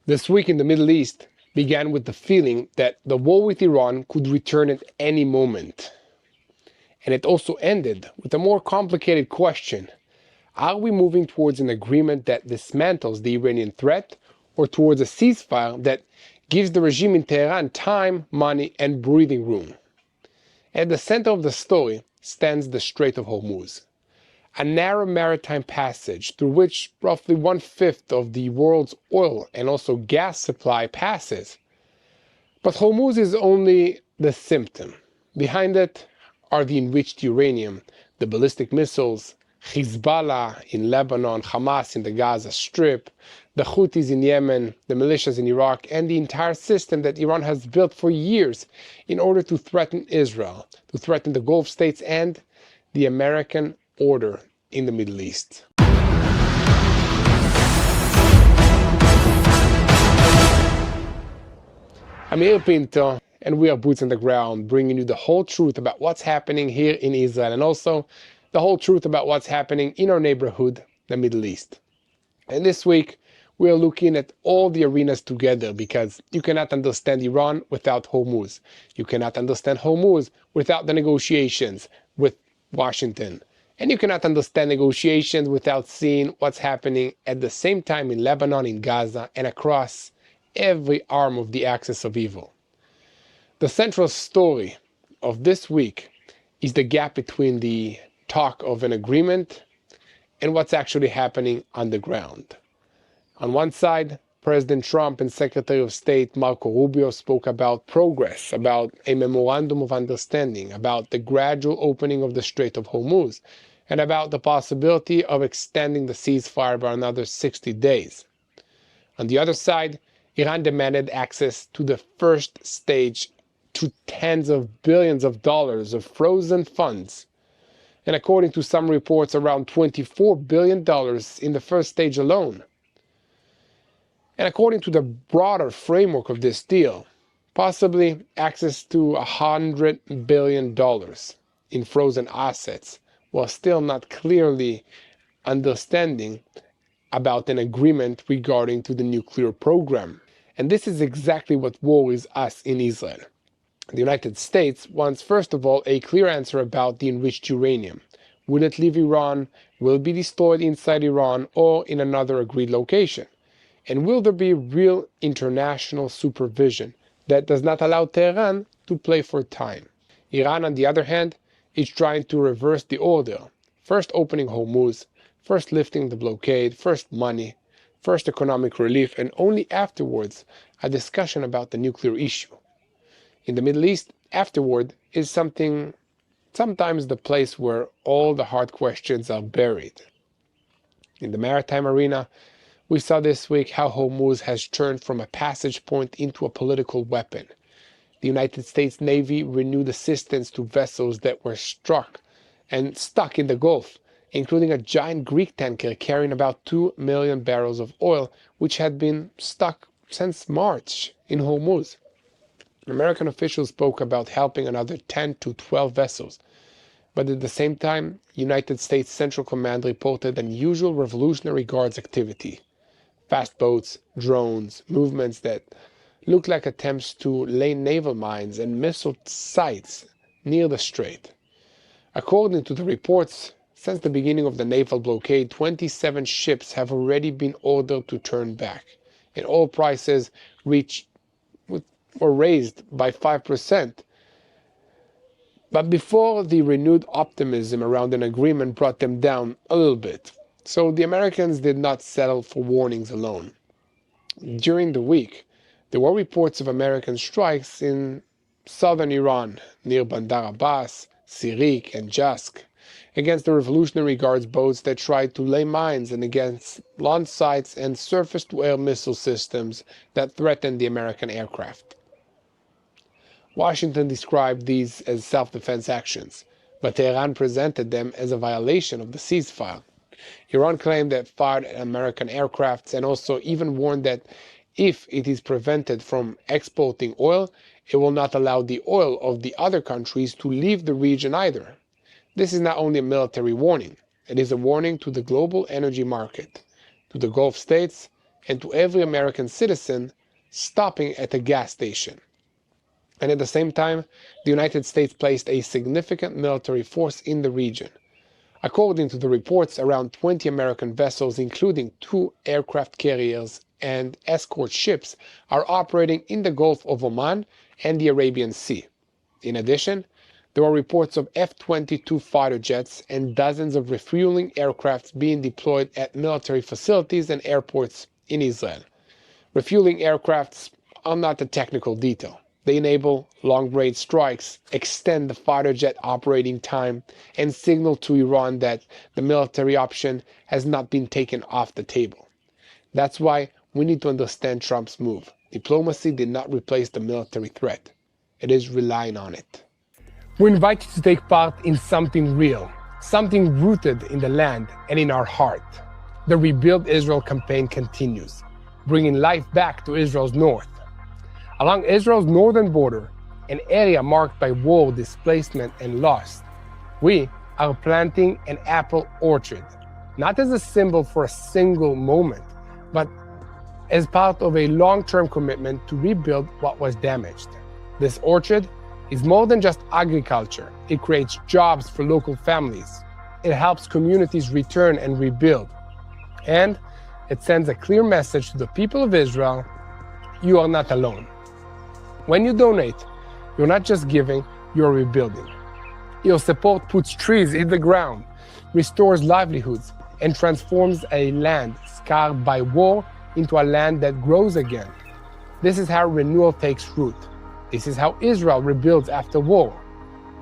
This week in the Middle East began with the feeling that the war with Iran could return at any moment. And it also ended with a more complicated question. Are we moving towards an agreement that dismantles the Iranian threat, or towards a ceasefire that gives the regime in Tehran time, money, and breathing room? At the center of the story stands the Strait of Hormuz, a narrow maritime passage through which roughly 1/5 of the world's oil and also gas supply passes. But Hormuz is only the symptom. Behind it are the enriched uranium, the ballistic missiles, Hezbollah in Lebanon, Hamas in the Gaza Strip, the Houthis in Yemen, the militias in Iraq, and the entire system that Iran has built for years in order to threaten Israel, to threaten the Gulf states and the American order in the Middle East. I'm Yair Pinto, and we are Boots on the Ground, bringing you the whole truth about what's happening here in Israel, and also the whole truth about what's happening in our neighborhood, the Middle East. And this week, we are looking at all the arenas together, because you cannot understand Iran without Hormuz. You cannot understand Hormuz without the negotiations with Washington. And you cannot understand negotiations without seeing what's happening at the same time in Lebanon, in Gaza, and across every arm of the axis of evil. The central story of this week is the gap between the talk of an agreement and what's actually happening on the ground. On one side, President Trump and Secretary of State Marco Rubio spoke about progress, about a memorandum of understanding, about the gradual opening of the Strait of Hormuz, and about the possibility of extending the ceasefire by another 60 days. On the other side, Iran demanded access to the first stage to tens of billions of dollars of frozen funds. And according to some reports, around $24 billion in the first stage alone. And according to the broader framework of this deal, possibly access to $100 billion in frozen assets, while still not clearly understanding about an agreement regarding to the nuclear program. And this is exactly what worries us in Israel. The United States wants, first of all, a clear answer about the enriched uranium. Will it leave Iran? Will it be destroyed inside Iran or in another agreed location? And will there be real international supervision that does not allow Tehran to play for time? Iran, on the other hand, is trying to reverse the order. First opening Hormuz, first lifting the blockade, first money, first economic relief, and only afterwards a discussion about the nuclear issue. In the Middle East, afterward is sometimes the place where all the hard questions are buried. In the maritime arena, we saw this week how Hormuz has turned from a passage point into a political weapon. The United States Navy renewed assistance to vessels that were stuck in the Gulf, including a giant Greek tanker carrying about 2 million barrels of oil, which had been stuck since March in Hormuz. American officials spoke about helping another 10 to 12 vessels. But at the same time, United States Central Command reported unusual Revolutionary Guards activity. Fast boats, drones, movements that look like attempts to lay naval mines and missile sites near the strait. According to the reports, since the beginning of the naval blockade, 27 ships have already been ordered to turn back, and oil prices were raised by 5%. But before the renewed optimism around an agreement brought them down a little bit. So the Americans did not settle for warnings alone. During the week, there were reports of American strikes in southern Iran, near Bandar Abbas, Sirik, and Jask, against the Revolutionary Guards boats that tried to lay mines, and against launch sites and surface-to-air missile systems that threatened the American aircraft. Washington described these as self-defense actions, but Tehran presented them as a violation of the ceasefire. Iran claimed that fired at American aircrafts, and also even warned that if it is prevented from exporting oil, it will not allow the oil of the other countries to leave the region either. This is not only a military warning, it is a warning to the global energy market, to the Gulf states, and to every American citizen stopping at a gas station. And at the same time, the United States placed a significant military force in the region. According to the reports, around 20 American vessels, including 2 aircraft carriers and escort ships, are operating in the Gulf of Oman and the Arabian Sea. In addition, there are reports of F-22 fighter jets and dozens of refueling aircraft being deployed at military facilities and airports in Israel. Refueling aircrafts are not a technical detail. They enable long-range strikes, extend the fighter jet operating time, and signal to Iran that the military option has not been taken off the table. That's why we need to understand Trump's move. Diplomacy did not replace the military threat. It is relying on it. We invite you to take part in something real, something rooted in the land and in our heart. The Rebuild Israel campaign continues, bringing life back to Israel's north. Along Israel's northern border, an area marked by war, displacement, and loss, we are planting an apple orchard, not as a symbol for a single moment, but as part of a long-term commitment to rebuild what was damaged. This orchard is more than just agriculture. It creates jobs for local families. It helps communities return and rebuild. And it sends a clear message to the people of Israel: you are not alone. When you donate, you're not just giving, you're rebuilding. Your support puts trees in the ground, restores livelihoods, and transforms a land scarred by war into a land that grows again. This is how renewal takes root. This is how Israel rebuilds after war.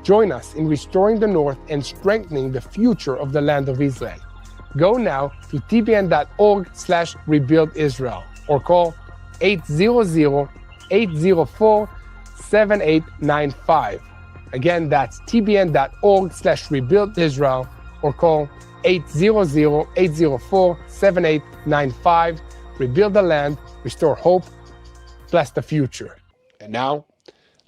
Join us in restoring the North and strengthening the future of the land of Israel. Go now to tbn.org/rebuildisrael or call 800-804-7895. Again, that's tbn.org/rebuildisrael or call 800-804-7895. Rebuild the land, restore hope, bless the future. And now,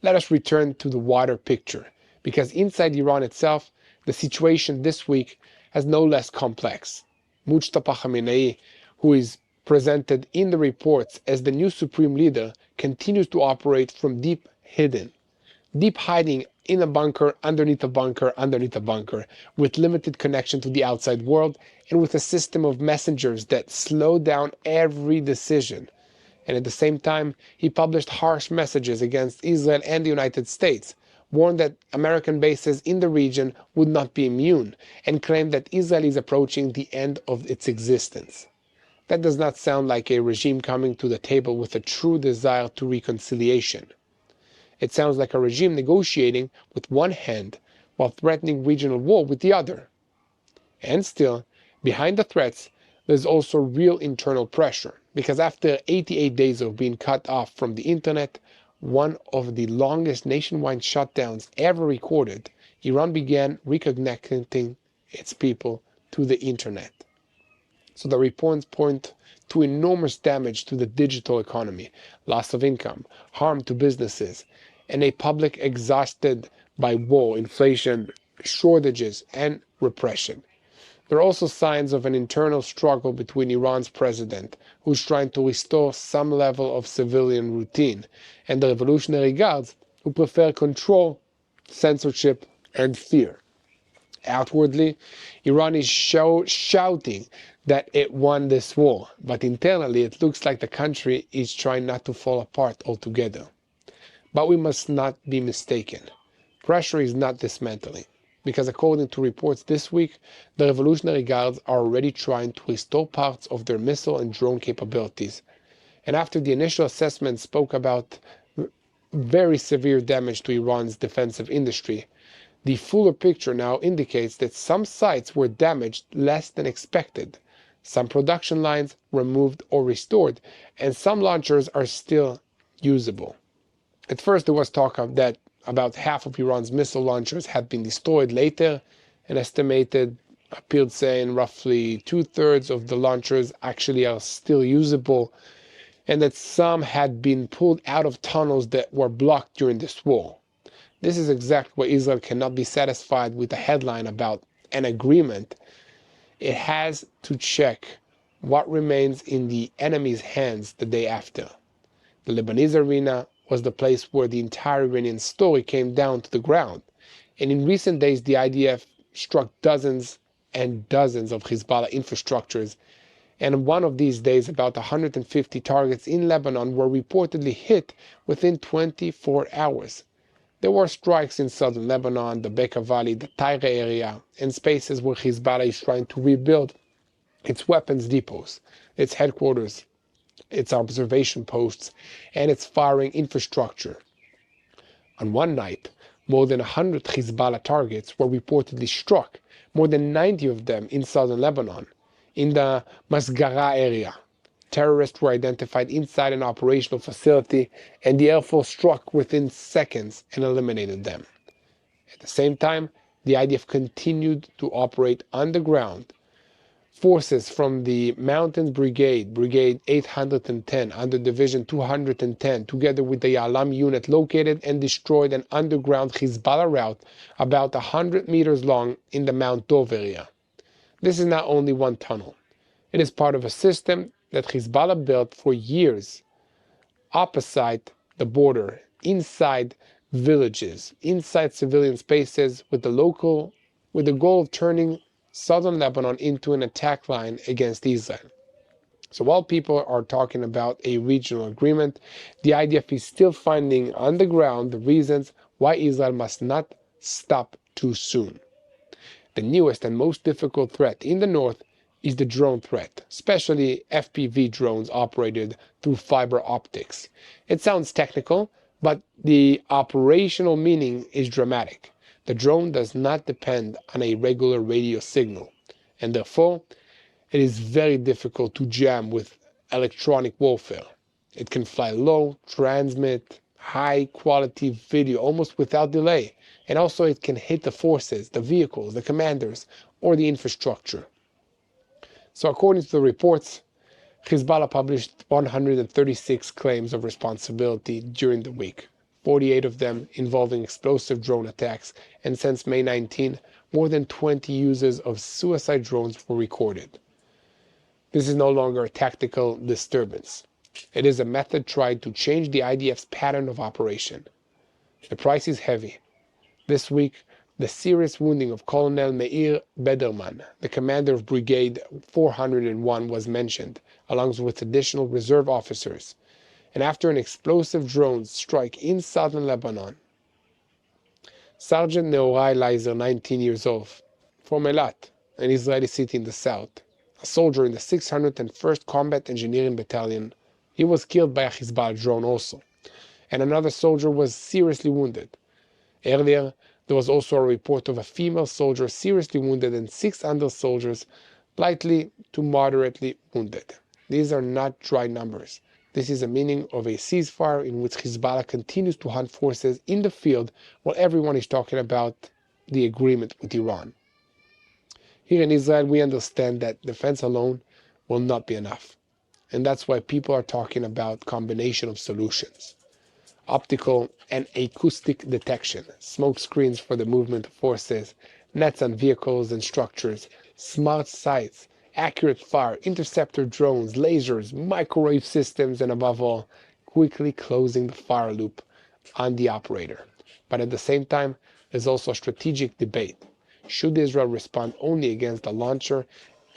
let us return to the wider picture, because inside Iran itself, the situation this week has no less complex. Mujtaba Khamenei, who is presented in the reports as the new supreme leader, continues to operate from deep hiding in a bunker, underneath a bunker, underneath a bunker, with limited connection to the outside world and with a system of messengers that slow down every decision. And at the same time, he published harsh messages against Israel and the United States, warned that American bases in the region would not be immune, and claimed that Israel is approaching the end of its existence. That does not sound like a regime coming to the table with a true desire to reconciliation. It sounds like a regime negotiating with one hand while threatening regional war with the other. And still, behind the threats, there's also real internal pressure, because after 88 days of being cut off from the internet, one of the longest nationwide shutdowns ever recorded, Iran began reconnecting its people to the internet. So the reports point to enormous damage to the digital economy, loss of income, harm to businesses, and a public exhausted by war, inflation, shortages, and repression. There are also signs of an internal struggle between Iran's president, who's trying to restore some level of civilian routine, and the Revolutionary Guards, who prefer control, censorship, and fear. Outwardly, Iran is shouting that it won this war, but internally it looks like the country is trying not to fall apart altogether. But we must not be mistaken. Pressure is not dismantling, because according to reports this week, the Revolutionary Guards are already trying to restore parts of their missile and drone capabilities. And after the initial assessment spoke about very severe damage to Iran's defensive industry, the fuller picture now indicates that some sites were damaged less than expected, some production lines were moved or restored, and some launchers are still usable. At first there was talk of that about half of Iran's missile launchers had been destroyed. Later, an estimated appeared saying roughly 2/3 of the launchers actually are still usable, and that some had been pulled out of tunnels that were blocked during this war. This is exactly why Israel cannot be satisfied with a headline about an agreement. It has to check what remains in the enemy's hands the day after. The Lebanese arena was the place where the entire Iranian story came down to the ground. And in recent days, the IDF struck dozens and dozens of Hezbollah infrastructures. And one of these days, about 150 targets in Lebanon were reportedly hit within 24 hours. There were strikes in southern Lebanon, the Bekaa Valley, the Tyre area, and spaces where Hezbollah is trying to rebuild its weapons depots, its headquarters, its observation posts, and its firing infrastructure. On one night, more than 100 Hezbollah targets were reportedly struck, more than 90 of them in southern Lebanon. In the Masgara area, terrorists were identified inside an operational facility, and the Air Force struck within seconds and eliminated them. At the same time, the IDF continued to operate underground. Forces from the Mountains Brigade, Brigade 810, under Division 210, together with the Yalam unit, located and destroyed an underground Hezbollah route about 100 meters long in the Mount Dov area. This is not only one tunnel. It is part of a system that Hezbollah built for years opposite the border, inside villages, inside civilian spaces, with the goal of turning southern Lebanon into an attack line against Israel. So while people are talking about a regional agreement, the IDF is still finding on the ground the reasons why Israel must not stop too soon. The newest and most difficult threat in the north is the drone threat, especially FPV drones operated through fiber optics. It sounds technical, but the operational meaning is dramatic. The drone does not depend on a regular radio signal, and therefore it is very difficult to jam with electronic warfare. It can fly low, transmit high-quality video almost without delay, and also it can hit the forces, the vehicles, the commanders, or the infrastructure. So according to the reports, Hezbollah published 136 claims of responsibility during the week, 48 of them involving explosive drone attacks, and since May 19, more than 20 uses of suicide drones were recorded. This is no longer a tactical disturbance. It is a method tried to change the IDF's pattern of operation. The price is heavy. This week, the serious wounding of Colonel Meir Bederman, the commander of Brigade 401, was mentioned, along with additional reserve officers. And after an explosive drone strike in southern Lebanon, Sergeant Nehorai Leiser, 19 years old, from Eilat, an Israeli city in the south, a soldier in the 601st Combat Engineering Battalion, he was killed by a Hezbollah drone also, and another soldier was seriously wounded. Earlier, there was also a report of a female soldier seriously wounded and 6 other soldiers lightly to moderately wounded. These are not dry numbers. This is a meaning of a ceasefire in which Hezbollah continues to hunt forces in the field while everyone is talking about the agreement with Iran. Here in Israel, we understand that defense alone will not be enough. And that's why people are talking about combination of solutions. Optical and acoustic detection, smoke screens for the movement of forces, nets on vehicles and structures, smart sights, accurate fire, interceptor drones, lasers, microwave systems, and above all, quickly closing the fire loop on the operator. But at the same time, there's also a strategic debate. Should Israel respond only against the launcher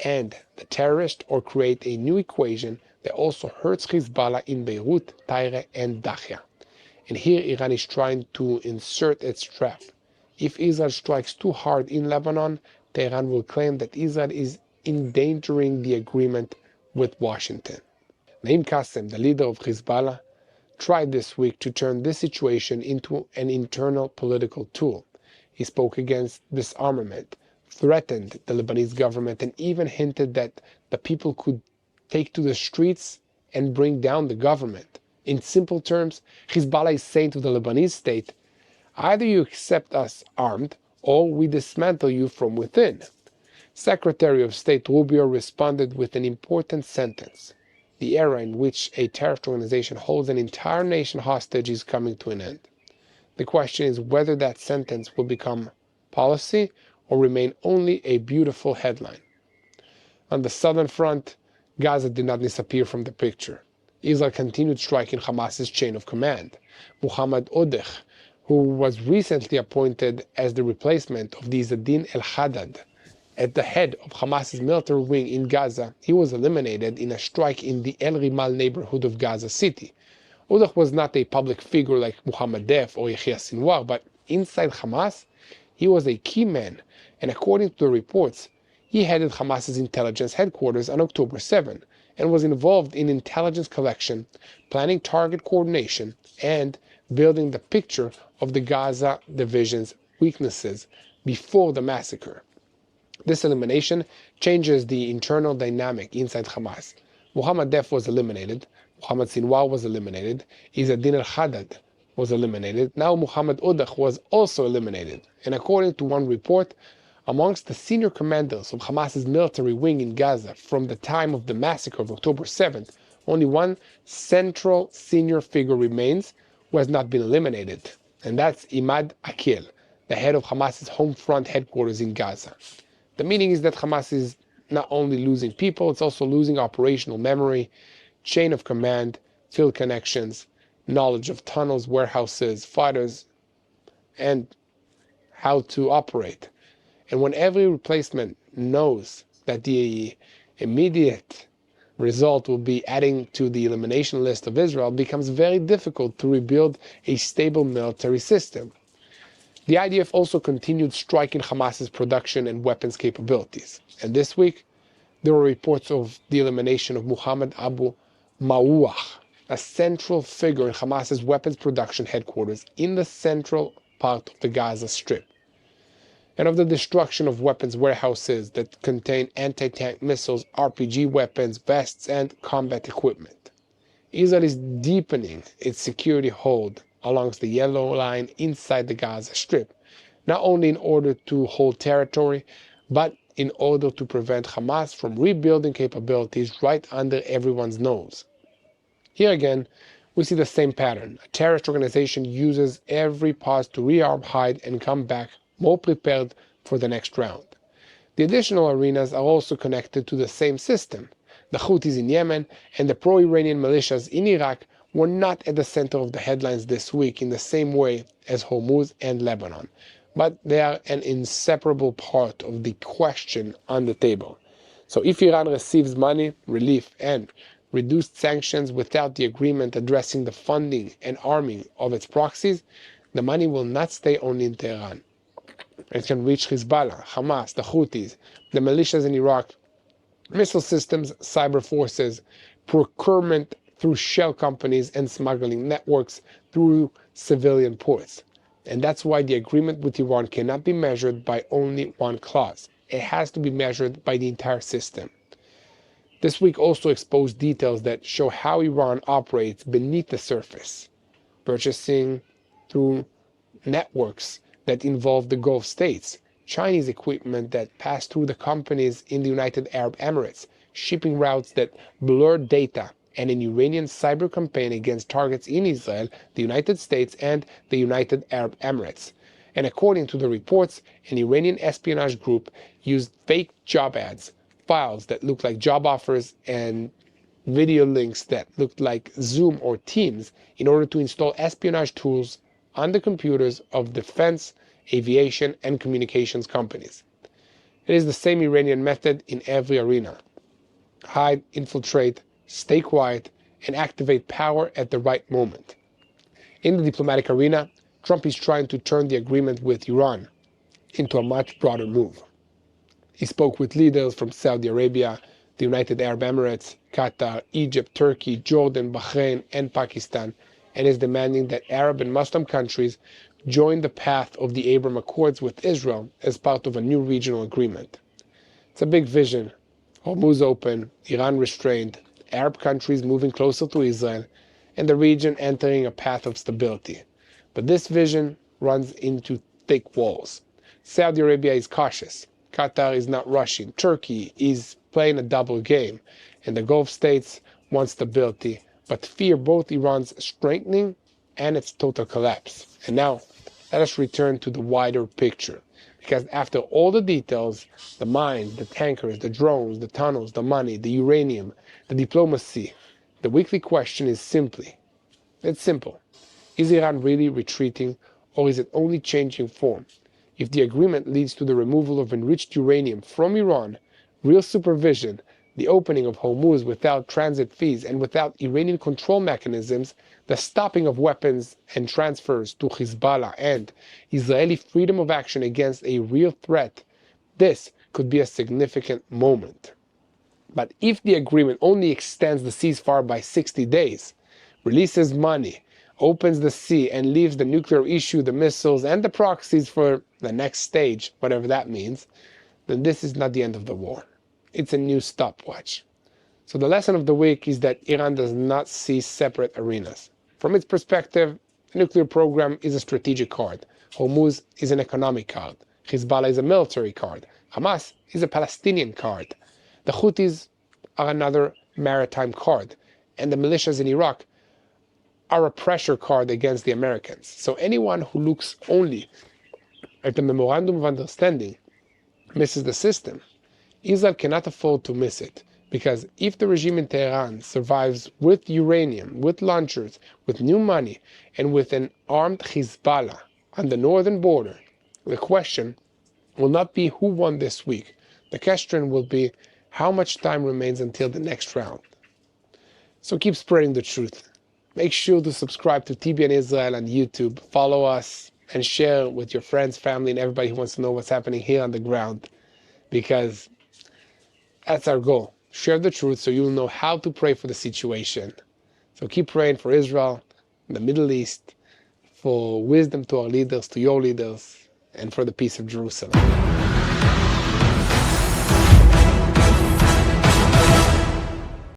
and the terrorist, or create a new equation that also hurts Hezbollah in Beirut, Tyre, and Dahya? And here Iran is trying to insert its trap. If Israel strikes too hard in Lebanon, Tehran will claim that Israel is endangering the agreement with Washington. Naim Qassem, the leader of Hezbollah, tried this week to turn this situation into an internal political tool. He spoke against disarmament, threatened the Lebanese government, and even hinted that the people could take to the streets and bring down the government. In simple terms, Hezbollah is saying to the Lebanese state, either you accept us armed, or we dismantle you from within. Secretary of State Rubio responded with an important sentence. The era in which a terrorist organization holds an entire nation hostage is coming to an end. The question is whether that sentence will become policy or remain only a beautiful headline. On the southern front, Gaza did not disappear from the picture. Israel continued striking Hamas's chain of command. Muhammad Odeh, who was recently appointed as the replacement of the Izzadin el-Haddad at the head of Hamas's military wing in Gaza, he was eliminated in a strike in the El Rimal neighborhood of Gaza City. Odeh was not a public figure like Muhammad Def or Yahya Sinwar, but inside Hamas, he was a key man, and according to the reports, he headed Hamas's intelligence headquarters on October 7 and was involved in intelligence collection, planning target coordination, and building the picture of the Gaza division's weaknesses before the massacre. This elimination changes the internal dynamic inside Hamas. Muhammad Def was eliminated, Muhammad Sinwar was eliminated, Izzadin al-Haddad was eliminated, now Muhammad Odeh was also eliminated. And according to one report, amongst the senior commanders of Hamas's military wing in Gaza from the time of the massacre of October 7th, only one central senior figure remains who has not been eliminated, and that's Imad Akil, the head of Hamas's home front headquarters in Gaza. The meaning is that Hamas is not only losing people, it's also losing operational memory, chain of command, field connections, knowledge of tunnels, warehouses, fighters, and how to operate. And when every replacement knows that the immediate result will be adding to the elimination list of Israel, it becomes very difficult to rebuild a stable military system. The IDF also continued striking Hamas's production and weapons capabilities. And this week, there were reports of the elimination of Muhammad Abu Mawah, a central figure in Hamas's weapons production headquarters in the central part of the Gaza Strip, and of the destruction of weapons warehouses that contain anti-tank missiles, RPG weapons, vests, and combat equipment. Israel is deepening its security hold along the yellow line inside the Gaza Strip, not only in order to hold territory, but in order to prevent Hamas from rebuilding capabilities right under everyone's nose. Here again, we see the same pattern. A terrorist organization uses every pause to rearm, hide, and come back more prepared for the next round. The additional arenas are also connected to the same system. The Houthis in Yemen and the pro-Iranian militias in Iraq were not at the center of the headlines this week in the same way as Hormuz and Lebanon, but they are an inseparable part of the question on the table. So if Iran receives money, relief, and reduced sanctions without the agreement addressing the funding and arming of its proxies, the money will not stay only in Tehran. It can reach Hezbollah, Hamas, the Houthis, the militias in Iraq, missile systems, cyber forces, procurement through shell companies, and smuggling networks through civilian ports. And that's why the agreement with Iran cannot be measured by only one clause. It has to be measured by the entire system. This week also exposed details that show how Iran operates beneath the surface, purchasing through networks that involve the Gulf states, Chinese equipment that pass through the companies in the United Arab Emirates, shipping routes that blur data, and an Iranian cyber campaign against targets in Israel, the United States, and the United Arab Emirates. And according to the reports, an Iranian espionage group used fake job ads, files that looked like job offers, and video links that looked like Zoom or Teams in order to install espionage tools on the computers of defense, aviation, and communications companies. It is the same Iranian method in every arena. Hide, infiltrate, stay quiet, and activate power at the right moment. In the diplomatic arena, Trump is trying to turn the agreement with Iran into a much broader move. He spoke with leaders from Saudi Arabia, the United Arab Emirates, Qatar, Egypt, Turkey, Jordan, Bahrain, and Pakistan, and is demanding that Arab and Muslim countries join the path of the Abraham Accords with Israel as part of a new regional agreement. It's a big vision. Hormuz open, Iran restrained, Arab countries moving closer to Israel, and the region entering a path of stability. But this vision runs into thick walls. Saudi Arabia is cautious. Qatar is not rushing. Turkey is playing a double game. And the Gulf states want stability, but fear both Iran's strengthening and its total collapse. And now, let us return to the wider picture. Because after all the details, the mines, the tankers, the drones, the tunnels, the money, the uranium, the diplomacy, the weekly question is it's simple. Is Iran really retreating, or is it only changing form? If the agreement leads to the removal of enriched uranium from Iran, real supervision, the opening of Hormuz without transit fees and without Iranian control mechanisms, the stopping of weapons and transfers to Hezbollah, and Israeli freedom of action against a real threat, this could be a significant moment. But if the agreement only extends the ceasefire by 60 days, releases money, opens the sea, and leaves the nuclear issue, the missiles, and the proxies for the next stage, whatever that means, then this is not the end of the war. It's a new stopwatch. So the lesson of the week is that Iran does not see separate arenas. From its perspective, the nuclear program is a strategic card. Hormuz is an economic card. Hezbollah is a military card. Hamas is a Palestinian card. The Houthis are another maritime card. And the militias in Iraq are a pressure card against the Americans. So anyone who looks only at the Memorandum of Understanding misses the system. Israel cannot afford to miss it, because if the regime in Tehran survives with uranium, with launchers, with new money, and with an armed Hezbollah on the northern border, the question will not be who won this week. The question will be how much time remains until the next round. So keep spreading the truth. Make sure to subscribe to TBN Israel on YouTube, follow us, and share with your friends, family, and everybody who wants to know what's happening here on the ground, because that's our goal. Share the truth so you'll know how to pray for the situation. So keep praying for Israel, the Middle East, for wisdom to our leaders, to your leaders, and for the peace of Jerusalem.